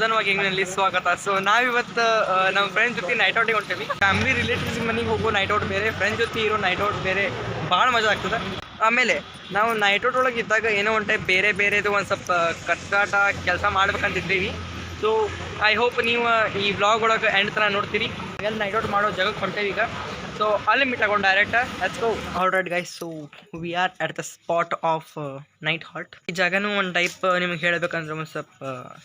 ಸುಧಾನವಾಗಿ ಹೆಂಗನಲ್ಲಿ ಸ್ವಾಗತ. ಸೊ ನಾವಿವತ್ತು ನಮ್ಮ ಫ್ರೆಂಡ್ಸ್ ಜೊತೆ ನೈಟ್ ಔಟಿಗೆ ಹೊಂಟೇವಿ. ಫ್ಯಾಮಿಲಿ ರಿಲೇಟಿವ್ಸ್ ಮನೆಗೆ ಹೋಗೋ ನೈಟ್ ಔಟ್ ಬೇರೆ, ಫ್ರೆಂಡ್ಸ್ ಜೊತೆ ಇರೋ ನೈಟ್ ಔಟ್ ಬೇರೆ, ಭಾಳ ಮಜಾ ಆಗ್ತದೆ. ಆಮೇಲೆ ನಾವು ನೈಟ್ ಔಟ್ ಒಳಗೆ ಇದ್ದಾಗ ಏನೋ ಒಂದು ಟೈಪ್ ಬೇರೆ ಬೇರೆದು ಒಂದು ಸ್ವಲ್ಪ ಕಚ್ಚಾಟ ಕೆಲಸ ಮಾಡ್ಬೇಕಂತಿದ್ದೀವಿ. ಸೊ ಐ ಹೋಪ್ ನೀವು ಈ ವ್ಲಾಗ್ ಒಳಗೆ ಎಂಡ್ ತನಕ ನೋಡ್ತೀರಿ. ಎಲ್ಲಿ ನೈಟ್ ಔಟ್ ಮಾಡೋ ಜಾಗಕ್ಕೆ ಹೊಂಟೇವಿ ಈಗ. ಸೊ ಅಲ್ಲಿ ಮೀಟ್ ಆಗೋಣ direct. Let's go. All right guys, so we are at the spot of night halt. ಈ ಜಾಗನೂ ಒಂದು ಟೈಪ್ ನಿಮ್ಗೆ ಹೇಳ್ಬೇಕಂದ್ರೆ ಒಂದು ಸ್ವಲ್ಪ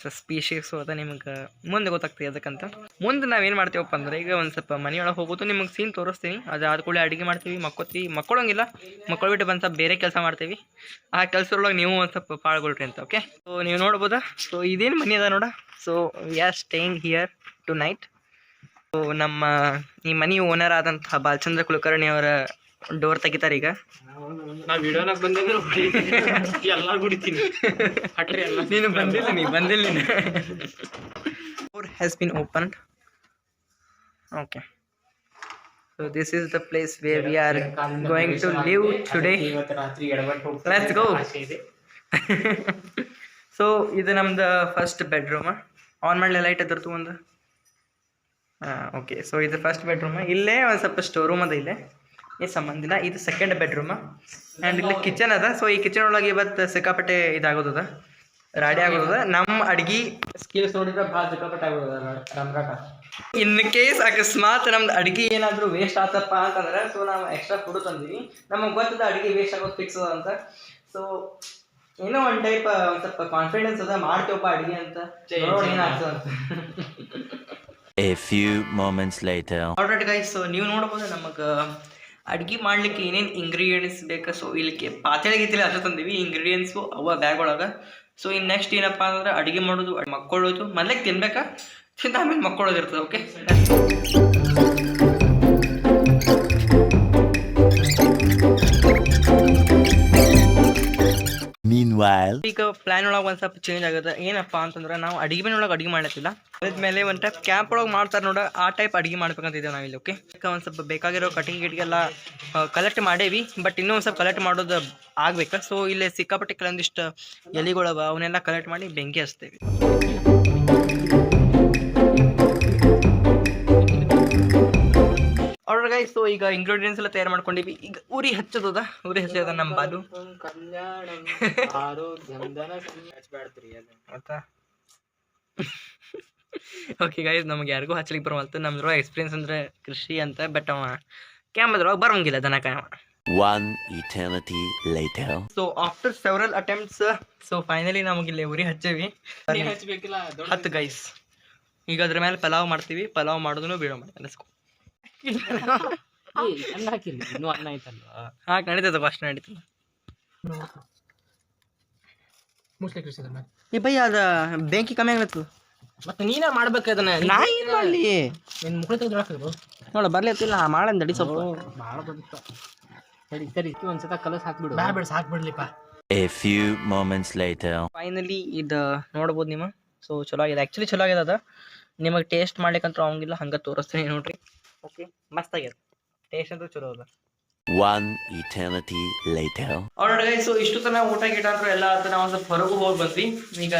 ಸಸ್ಪೀಷಿಯಸ್ ಅದ. ನಿಮ್ಗೆ ಮುಂದೆ ಗೊತ್ತಾಗ್ತದೆ ಅದಕ್ಕಂತ. ಮುಂದೆ ನಾವೇನು ಮಾಡ್ತೀವಪ್ಪ ಅಂದ್ರೆ, ಈಗ ಒಂದು ಸ್ವಲ್ಪ ಮನೆಯೊಳಗೆ ಹೋಗೋದು ನಿಮಗೆ ಸೀನ್ ತೋರಿಸ್ತೀನಿ. ಅದು ಆದ ಕೂಡಲೇ ಅಡುಗೆ ಮಾಡ್ತೀವಿ, ಮಕ್ಕೊಳ್ಳೋಂಗಿಲ್ಲ, ಮಕ್ಕಳು ಬಂದು ಸ್ವಲ್ಪ ಬೇರೆ ಕೆಲಸ ಮಾಡ್ತೀವಿ. ಆ ಕೆಲಸದೊಳಗೆ ನೀವು ಒಂದು ಸ್ವಲ್ಪ ಪಾಲ್ಗೊಳ್ರಿ ಅಂತ. ಓಕೆ, ಸೊ ನೀವು ನೋಡ್ಬೋದಾ. ಸೊ ಇದೇನು ಮನೆ ಅದ ನೋಡ. So we are staying here tonight. So ನಮ್ಮ ಈ ಮನೆ ಓನರ್ ಆದಂತಹ ಬಾಲಚಂದ್ರ ಕುಲಕರ್ಣಿ ಅವರ ಡೋರ್ ತೆಗಿತಾರೆ ಈಗ. ನಾ ವಿಡಿಯೋನಾಗ ಬಂದಿದ್ರು ಎಲ್ಲ ಕುಡಿತೀನಿ. ನೀನು ಬಂದಿಲ್ಲ. Door has been opened. Okay, so this is the place where we are going to live today. Let's go. So ಇದು ನಮ್ದು ಫಸ್ಟ್ ಬೆಡ್ರೂಮ್. ಆನ್ ಮಾಡಲಿ ಲೈಟ್ ಅದರದ್ದು ಒಂದು. ಓಕೆ, ಸೊ ಇದು ಫಸ್ಟ್ ಬೆಡ್ರೂಮ್. ಇಲ್ಲೇ ಒಂದು ಸ್ವಲ್ಪ ಸ್ಟೋರ್ ರೂಮ್ ಅದ, ಇಲ್ಲೇ ಈ ಸಂಬಂಧಿಲ್ಲ. ಇದು ಸೆಕೆಂಡ್ ಬೆಡ್ರೂಮ್ ಆ್ಯಂಡ್ ಇಲ್ಲಿ ಕಿಚನ್ ಅದ. ಸೊ ಈ ಕಿಚನ್ ಒಳಗೆ ಇವತ್ತು ಸಿಕ್ಕಾಪಟ್ಟೆ ಇದಾಗೋದದ, ರೆಡಿ ಆಗೋದದ. ನಮ್ಮ ಅಡ್ಗೆ ಸ್ಕಿಲ್ಸ್ ನೋಡಿದ್ರೆ ಭಾಳ ಸಿಕ್ಕಾಪಟ್ಟೆ ಆಗೋದದ ರಾಮ್ರಾಟ. ಇನ್ ಕೇಸ್ ಅಕಸ್ಮಾತ್ ನಮ್ದು ಅಡುಗೆ ಏನಾದರೂ ವೇಸ್ಟ್ ಆತಪ್ಪ ಅಂತಂದ್ರೆ, ಸೊ ನಾವು ಎಕ್ಸ್ಟ್ರಾ ಫುಡ್ ತಂದೀವಿ. ನಮಗೆ ಗೊತ್ತದ ಅಡುಗೆ ವೇಸ್ಟ್ ಆಗೋದು ಫಿಕ್ಸ್ ಅದ ಅಂತ. ಸೊ ಏನೋ ಒಂದು ಟೈಪ್ ಒಂದು ಸ್ವಲ್ಪ ಕಾನ್ಫಿಡೆನ್ಸ್ ಅದ, ಮಾಡ್ತೇವಪ್ಪ ಅಡುಗೆ ಅಂತ. ಏನಾಗ್ತದ ಅಂತ. A few moments later. All right guys, so ನೀವು ನೋಡ್ಬೋದು ನಮಗೆ ಅಡುಗೆ ಮಾಡ್ಲಿಕ್ಕೆ ಏನೇನು ಇಂಗ್ರೀಡಿಯೆಂಟ್ಸ್ ಬೇಕು. ಸೊ ಇಲ್ಲಿ ಪಾತ್ರೆ ಗೀತಿಲಿ ಅಷ್ಟು ತಂದೀವಿ ಇಂಗ್ರೀಡಿಯೆಂಟ್ಸು ಅವ ಬ್ಯಾಗ್ ಒಳಗೆ. ಸೊ ಇನ್ನು ನೆಕ್ಸ್ಟ್ ಏನಪ್ಪ ಅಂದ್ರೆ ಅಡುಗೆ ಮಾಡೋದು, ಮಕ್ಕೊಳ್ಳೋದು. ಮೊದಲೇ ತಿನ್ಬೇಕಾ, ತಿಂದ ಆಮೇಲೆ ಮಕ್ಕೊಳ್ಳೋದು ಇರ್ತದೆ. ಓಕೆ, Meanwhile, ಈಗ ಪ್ಲಾನ್ ಒಳಗೆ ಒಂದು ಸ್ವಲ್ಪ ಚೇಂಜ್ ಆಗುತ್ತೆ. ಏನಪ್ಪ ಅಂತಂದ್ರೆ, ನಾವು ಅಡುಗೆ ಮನೆ ಅಡುಗೆ ಮಾಡ್ಲತ್ತಿಲ್ಲ, ಅದಾದ್ಮೇಲೆ ಒಂದು ಟೈಪ್ ಕ್ಯಾಂಪ್ ಒಳಗೆ ಮಾಡ್ತಾರೆ ನೋಡ, ಆ ಟೈಪ್ ಅಡುಗೆ ಮಾಡ್ಬೇಕಂತಿದ್ದೇವೆ ನಾವಿಲ್ಲಿ. ಓಕೆ, ಒಂದು ಸ್ವಲ್ಪ ಬೇಕಾಗಿರೋ ಕಟಿಂಗ್ ಗಿಟಿಗೆಲ್ಲ ಕಲೆಕ್ಟ್ ಮಾಡೇವಿ, ಬಟ್ ಇನ್ನೂ ಒಂದು ಸ್ವಲ್ಪ ಕಲೆಕ್ಟ್ ಮಾಡೋದು ಆಗ್ಬೇಕು. ಸೊ ಇಲ್ಲಿ ಸಿಕ್ಕಾಪಟ್ಟೆ ಕೆಲವೊಂದಿಷ್ಟು ಎಲೆಗಳವ, ಅವನ್ನೆಲ್ಲ ಕಲೆಕ್ಟ್ ಮಾಡಿ ಬೆಂಕಿ ಹಚ್ತೇವೆ. ಆರ್ಡರ್ ಗೈಸ್, ಸೊ ಈಗ ಇಂಗ್ರೀಡಿಯೆಂಟ್ಸ್ ಎಲ್ಲ ತಯಾರು ಮಾಡ್ಕೊಂಡಿವಿ. ಈಗ ಉರಿ ಹಚ್ಚೋದ ನಮ್ಮ ಬಾಲು. ಓಕೆ ಗೈಸ್, ನಮ್ಗೆ ಯಾರಿಗೂ ಹಚ್ಚಲಿಕ್ಕೆ ಬರುವಂತ. ನಮ್ದ್ರೊಳಗೆ ಎಕ್ಸ್ಪೀರಿಯನ್ಸ್ ಅಂದ್ರೆ ಕೃಷಿ ಅಂತ, ಬಟ್ ಅವ ಕ್ಯಾಮ್ರದ್ರೊಳಗೆ ಬರೋಂಗಿಲ್ಲ ದನ ಕಾಯವ. one eternity later. So after several attempts, so finally ನಮಗಿಲ್ಲಿ ಉರಿ ಹಚ್ಚೇವಿ. ಹತ್ತು ಗೈಸ್. ಈಗ ಅದ್ರ ಮೇಲೆ ಪಲಾವ್ ಮಾಡ್ತೀವಿ. ಪಲಾವ್ ಮಾಡೋದನ್ನು ಬೀಳೋ ಮಾಡಿ ಹಾಕಿ ನಡೀತದ. ಫಸ್ಟ್ ನಡೀತದ ಈ ಬೈ, ಅದ ಬೆಂಕಿ ಕಮ್ಮಿ ಆಗ್ಲತ್ತದ. ಮತ್ತೆ ನೀನೇ ಮಾಡ್ಬೇಕು ಅದನ್ನ. ನಾ ಏನು ಮಾಡಲಿ, ನಿನ್ನ ಮುಖ ತೆಗೆದು ನೋಡ ಬರ್ಲಿತ್ತಿಲ್ಲ ಮಾಡಂದಡಿ ಸ್ವಲ್ಪ ಭಾಳ ಬಂದಿತ್ತು. ಸರಿ ಸರಿ, ಒಂದ್ಸತ ಕಲಸ್ ಹಾಕ್ಬಿಡು. ಬೇಡ ಸಾಕ್ಬಿಡ್ಲಿಪ್ಪ. A few moments later. Finally ಇದು ನೋಡ್ಬೋದು ನೀವು. ಸೊ ಚಲೋ ಆಗಿದೆ, ಆ್ಯಕ್ಚುಲಿ ಚಲೋ ಆಗಿದೆ. ಅದ ನಿಮಗೆ ಟೇಸ್ಟ್ ಮಾಡ್ಲಿಕ್ಕಂತೂ ಅವಂಗಿಲ್ಲ, ಹಂಗೆ ತೋರಿಸ್ತೀನಿ ನೋಡ್ರಿ. ಓಕೆ, ಮಸ್ತ್ ಆಗ್ಯದ, ಟೇಸ್ಟ್ ಅಂತೂ ಚಲೋ ಅದ. One eternity later. Already guys, so ಇಷ್ಟು ತನಕ ಊಟ ಗೀಟ ಅಂತೂ ಎಲ್ಲ ಆಯ್ತು. ನಾವು ಸ್ವಲ್ಪ ಹೊರಗೂ ಹೋಗಿ ಬಂದ್ವಿ. ಈಗ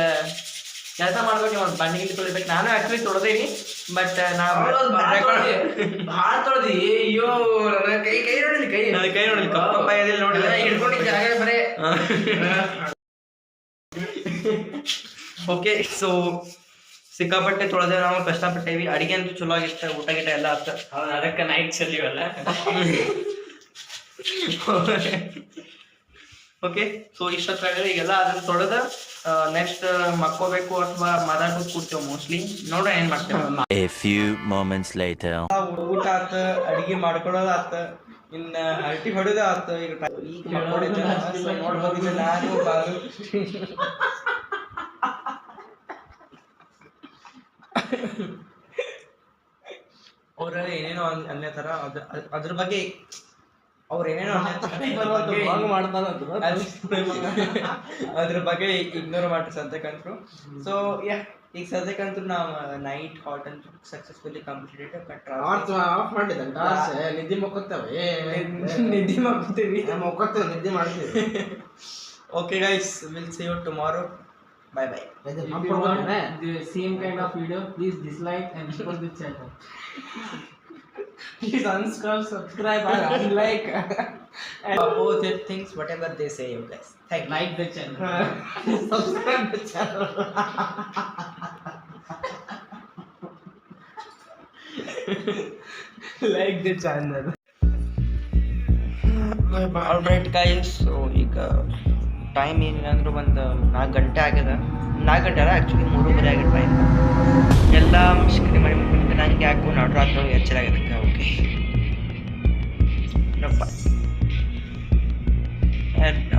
ಕೆಲಸ ಮಾಡ್ಬೇಕು, ಒಂದು ಬಣ್ಣಿ ಗಿಟ್ಟಿ ತೊಳಿಬೇಕು. ನಾನು ಆ್ಯಕ್ಚುಲಿ ತೊಳೆದೇನಿ, ಬಟ್ ನಾವು ಭಾಳ ತೊಳ್ದಿ. ಅಯ್ಯೋ, ಕೈ ನೋಡಿಲ್ಲ, ಕೈ ನೋಡಿಲ್ಲ, ಕಪ್ಪಾಯದಲ್ಲಿ ನೋಡಿಲ್ಲ, ಹಿಡ್ಕೊಂಡಿದ್ದ ಜಾಗ ಬರೇ. ಓಕೆ, ಸೊ ಸಿಕ್ಕಾಪಟ್ಟೆ ತೊಳೆದೇವೆ ನಾವು, ಕಷ್ಟಪಟ್ಟೇವಿ. ಅಡಿಗೆ ಅಂತೂ ಚಲೋ ಆಗಿತ್ತು, ಊಟ ಗೀಟ ಎಲ್ಲ ಆತ. ಅದಕ್ಕೆ ನೈಟ್ ಚಲಿವಲ್ಲ. ಓಕೆ, ಸೊ ಇಷ್ಟೊತ್ತಾಗಲಿ. ಈಗೆಲ್ಲ ಅದನ್ನ ತೊಳೆದ ನೆಕ್ಸ್ಟ್ ಮಕ್ಕೋಬೇಕು ಅಥವಾ ಮಾತಾಡ್ಬೇಕು ಕೂಡ್ತೇವೆ ಮೋಸ್ಟ್ಲಿ. ನೋಡೋಣ ಏನ್ ಮಾಡ್ತೇವೆ. A few moments later. ಊಟ ಆತ, ಅಡಿಗೆ ಮಾಡ್ಕೊಳ್ಳೋದು ಆತ, ಇನ್ನ ಹರಟಿ ಹೊಡೆದ ಆತ. ಈಗ ನೋಡ್ಬೋದು ನಾನು ಬಾಲು ಅವ್ರ ಏನೇನೋ ಅನ್ನೇತಾರ. ಅದ್ರ ಬಗ್ಗೆ ಅವ್ರ ಏನೇನೋ ಅದ್ರ ಬಗ್ಗೆ ಇಗ್ನೋರ್ ಮಾಡ್ರಿ ಸದ್ಯಕ್ಕಂತೂ. ಸೊ ಈಗ ಸದ್ಯಕ್ಕಂತೂ ನಾವು ನೈಟ್ ಹಾಲ್ಟ್ ಅಂತೂ ಸಕ್ಸಸ್ಫುಲಿ ಕಂಪ್ಲೀಟೆಡ್. ನಿದ್ದೆ ಮಕ್ಕೋತೇವೆ, ನಿದ್ದೆ ಮಾಡ್ತೀವಿ. Okay guys, will see you tomorrow. Bye bye. If you want the same kind of video, please dislike and support the channel. Please subscribe and unlike and Opposite things, whatever they say, you guys. Thank you. like the channel. Subscribe the channel. Like the channel. All right guys, so ಈಗ time ಏನಿಲ್ಲ ಅಂದರೂ ಒಂದು 4 ಗಂಟೆ ಆಗ್ಯದ. 4 ಗಂಟೆ ಅಲ್ಲ, actually 3:30 ಆಗಿದ time. ಎಲ್ಲ ಮಿಷ್ಕರಿ ಮಾಡಿ ಮುಗಿದ ನನಗೆ ಯಾಕೋ ನಡುರಾತ್ರಿ ಎಚ್ಚರ ಆಗಿದ್ದಕ್ಕೆ ಓಕೆ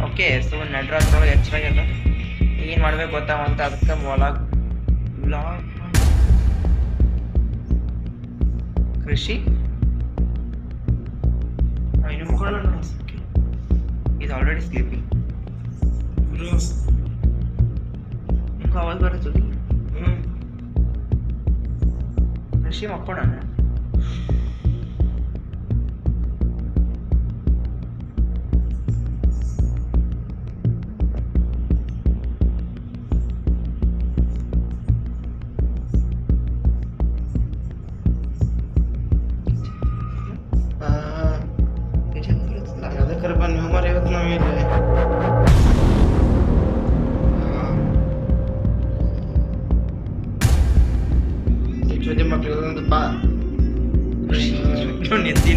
ಓಕೆ. ಸೊ ನಡುರಾತ್ರಿ ಎಚ್ಚರ ಆಗ್ಯದ, ಏನು ಮಾಡ್ಬೇಕು ಗೊತ್ತಾವಂತ ಅದಕ್ಕೆ ವ್ಲಾಗ್ ಕೃಷಿ is already sleeping. इनको आवाज बरस होती ऋषि मक्कोड़ा ना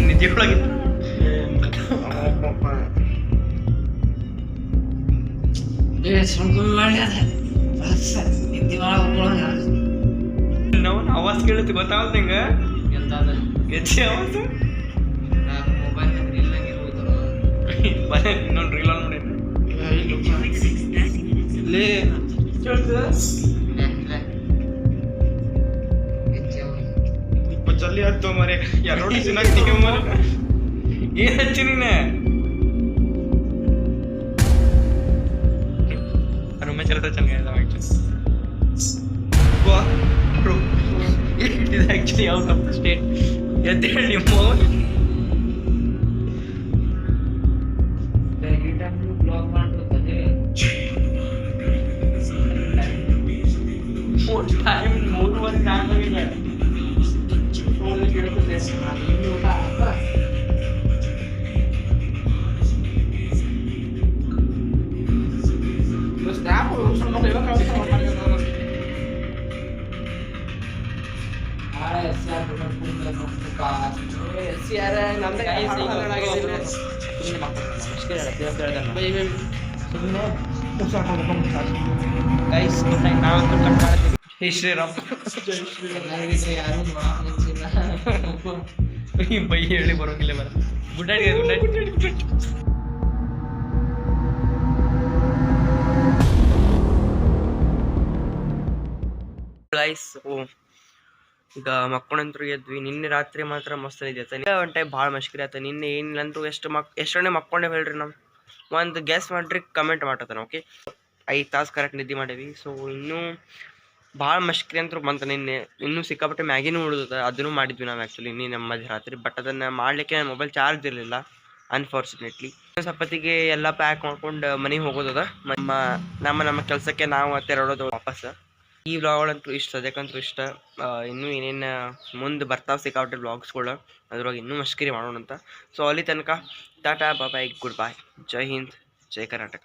ನಿದ್ದೆ ಒಳಗೆ ನಾವು ಆವಾಜ್ ಕೇಳುತ್ತೆ ಗೊತ್ತಾಗುತ್ತೆ ನಿಂಗೆ ಹೆಚ್ಚೆ ಆವಾಜ್ ಮೊಬೈಲ್ ರೀಲ್ ಬರೀ ಇನ್ನೊಂದು ರೀಲ್ ಆನ್ ಮಾಡಿ ಲೇ ಜಲ್ದಿ ಹತ್ತು ಮರೆ ಎರಡು ಚೆನ್ನಾಗಿ ಮರೆ ಏನು ಹಚ್ಚಿ ನೀನೆ ರೂಮೇ ಚಲತ ಚೆನ್ನಾಗಿದೆ ಆ್ಯಕ್ಚುಲಿ ಇದು actually out of the state ಎದ್ದೇಳಿ ನಿಮ್ಮ ಬ್ಲಾಗ್ ಮಾಡ್ತದೆ ಟೈಮ್ 3:04 ಕೇಳ್ತದೆ. ನಾವಂತೂ ಕಟ್ ಮಾಡ್ತೀವಿ. ಹೇ ಶ್ರೀರಾಮ್ ಬೈ ಹೇಳಿ ಬರೋಂಗಿಲ್ಲ ಬರ good night good night. Guys, ಈಗ ಮಕ್ಕೊಂಡಂತೂ ಎದ್ವಿ. ನಿನ್ನೆ ರಾತ್ರಿ ಮಾತ್ರ ಮಸ್ತ್ ನಿದ್ದೆ ಒಂದು ಟೈಪ್ ಭಾಳ ಮಷ್ಕರಿ ಆಯ್ತು. ನಿನ್ನೆ ಏನಿಲ್ಲ ಅಂತೂ ಎಷ್ಟೊಂದೇ ಮಕ್ಕೊಂಡೆ ಹೇಳ್ರಿ. ನಾವು ಒಂದು ಗೆಸ್ ಮಾಡ್ರಿ, ಕಮೆಂಟ್ ಮಾಡ್ತಾನೆ. ಓಕೆ, 5 ತಾಸು ಕರೆಕ್ಟ್ ನಿದ್ದೆ ಮಾಡೀವಿ. ಸೊ ಇನ್ನೂ ಭಾಳ ಮಷ್ಕರಿ ಅಂತೂ ಬಂತು ನಿನ್ನೆ. ಇನ್ನೂ ಸಿಕ್ಕಾಪಟ್ಟೆ ಮ್ಯಾಗಿನೂ ಉಳಿದ, ಅದನ್ನು ಮಾಡಿದ್ವಿ ನಾವು ಆ್ಯಕ್ಚುಲಿ ಇನ್ನೇ ನಮ್ಮ ಮಧ್ಯರಾತ್ರಿ. ಬಟ್ ಅದನ್ನು ಮಾಡಲಿಕ್ಕೆ ನನ್ನ ಮೊಬೈಲ್ ಚಾರ್ಜ್ ಇರಲಿಲ್ಲ ಅನ್ಫಾರ್ಚುನೇಟ್ಲಿ. ಸ್ವಲ್ಪತ್ತಿಗೆ ಎಲ್ಲ ಪ್ಯಾಕ್ ಮಾಡ್ಕೊಂಡು ಮನೆಗೆ ಹೋಗೋದದ. ನಮ್ಮ ಕೆಲಸಕ್ಕೆ ನಾವು ತೆರಳೋದು ವಾಪಸ್. ಈ ವ್ಲಾಗ್ಗಳಂತೂ ಇಷ್ಟ, ಅದಕ್ಕಂತೂ ಇಷ್ಟ. ಇನ್ನೂ ಏನೇನು ಮುಂದೆ ಬರ್ತಾವೆ ಸಿಕ್ಕಾಪಟ್ಟೆ ವ್ಲಾಗ್ಸ್ಗಳು, ಅದ್ರೊಳಗೆ ಇನ್ನೂ ಮಷ್ಕರಿ ಮಾಡೋಣ ಅಂತ. ಸೊ ಅಲ್ಲಿ ತನಕ ಟಾಟಾ ಬಾಯ್, ಗುಡ್ ಬಾಯ್, ಜೈ ಹಿಂದ್, ಜೈ ಕರ್ನಾಟಕ.